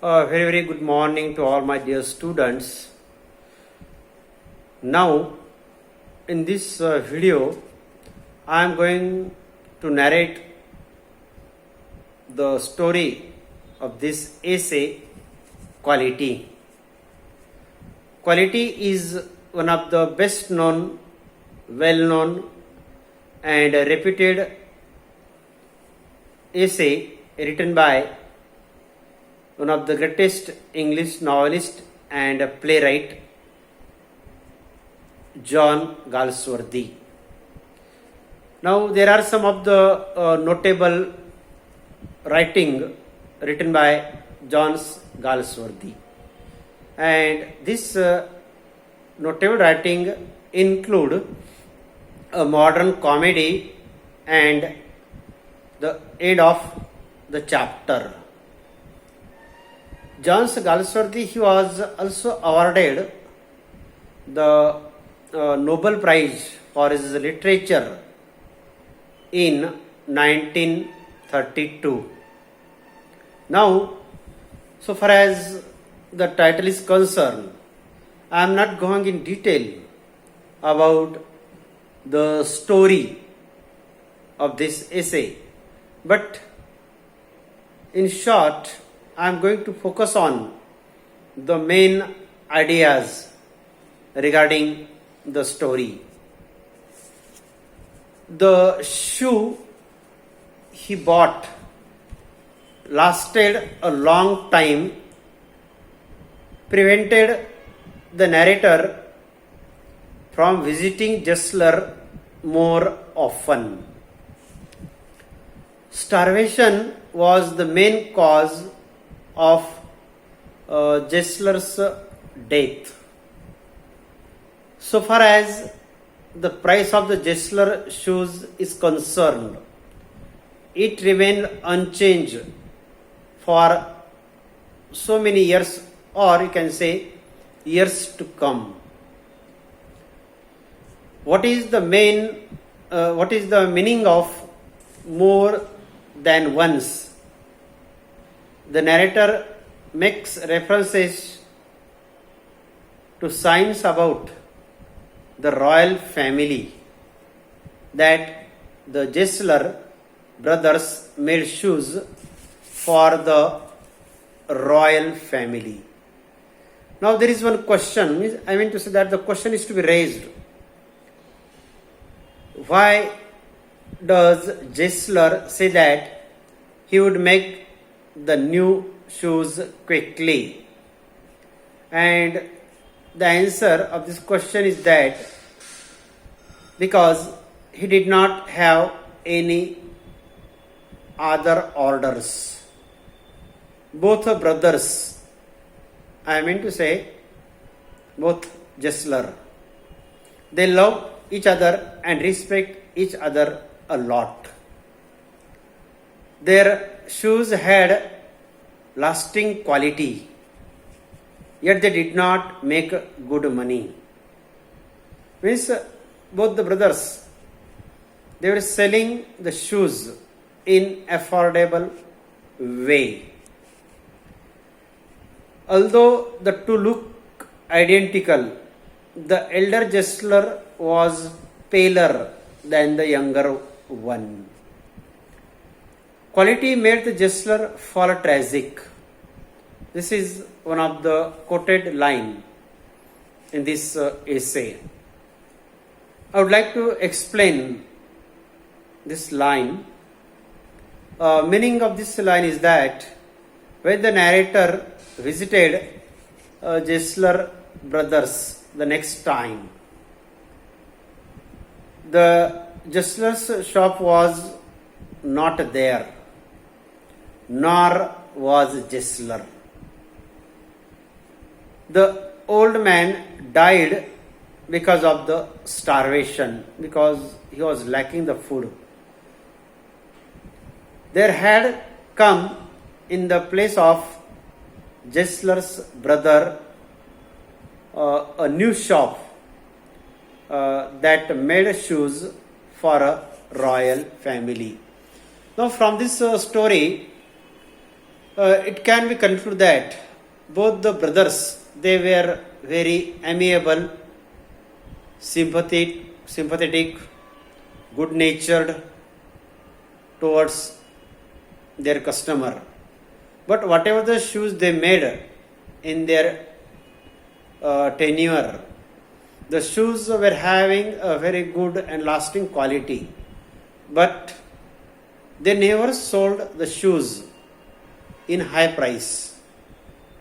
Very good morning to all my dear students. Now, in this video, I am going to narrate the story of this essay, Quality. Quality is one of the best known, well known, and reputed essay written by one of the greatest English novelist and playwright, John Galsworthy. Now, there are some of the notable writing written by John Galsworthy, and this notable writing include a modern comedy and the end of the chapter. John Galsworthy, he was also awarded the Nobel Prize for his literature in 1932. Now, so far as the title is concerned, I am not going in detail about the story of this essay, but in short, I am going to focus on the main ideas regarding the story. The shoe he bought lasted a long time, prevented the narrator from visiting Gessler more often. Starvation was the main cause of Gessler's death. So far as the price of the Gessler shoes is concerned, it remained unchanged for so many years, or you can say years to come. What is the meaning of more than once? The narrator makes references to signs about the royal family, that the Gessler brothers made shoes for the royal family. Now there is one question, I mean to say that the question is to be raised. Why does Gessler say that he would make the new shoes quickly? And the answer of this question is that because he did not have any other orders. Both brothers, I mean to say both Gessler, they love each other and respect each other a lot. Their shoes had lasting quality, yet they did not make good money. Means both the brothers, they were selling the shoes in affordable way. Although the two look identical, the elder Gessler was paler than the younger one. Quality made the Gessler fall tragic. This is one of the quoted line in this essay. I would like to explain this line. Meaning of this line is that when the narrator visited Gessler brothers the next time, the Gessler's shop was not there, nor was Gessler. The old man died because of the starvation, because he was lacking the food. There had come in the place of Gessler's brother a new shop that made shoes for a royal family. Now from this story, it can be concluded that both the brothers, they were very amiable, sympathetic, good natured towards their customer. But whatever the shoes they made in their tenure, the shoes were having a very good and lasting quality. But they never sold the shoes in high price.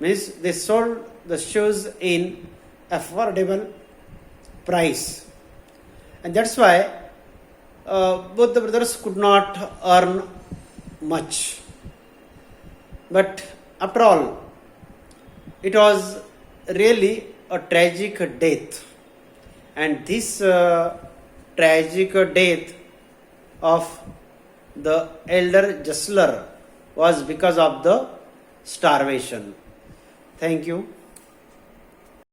Means they sold the shoes in affordable price. And that's why both the brothers could not earn much. But after all, it was really a tragic death. And this tragic death of the elder Justler was because of the starvation. Thank you.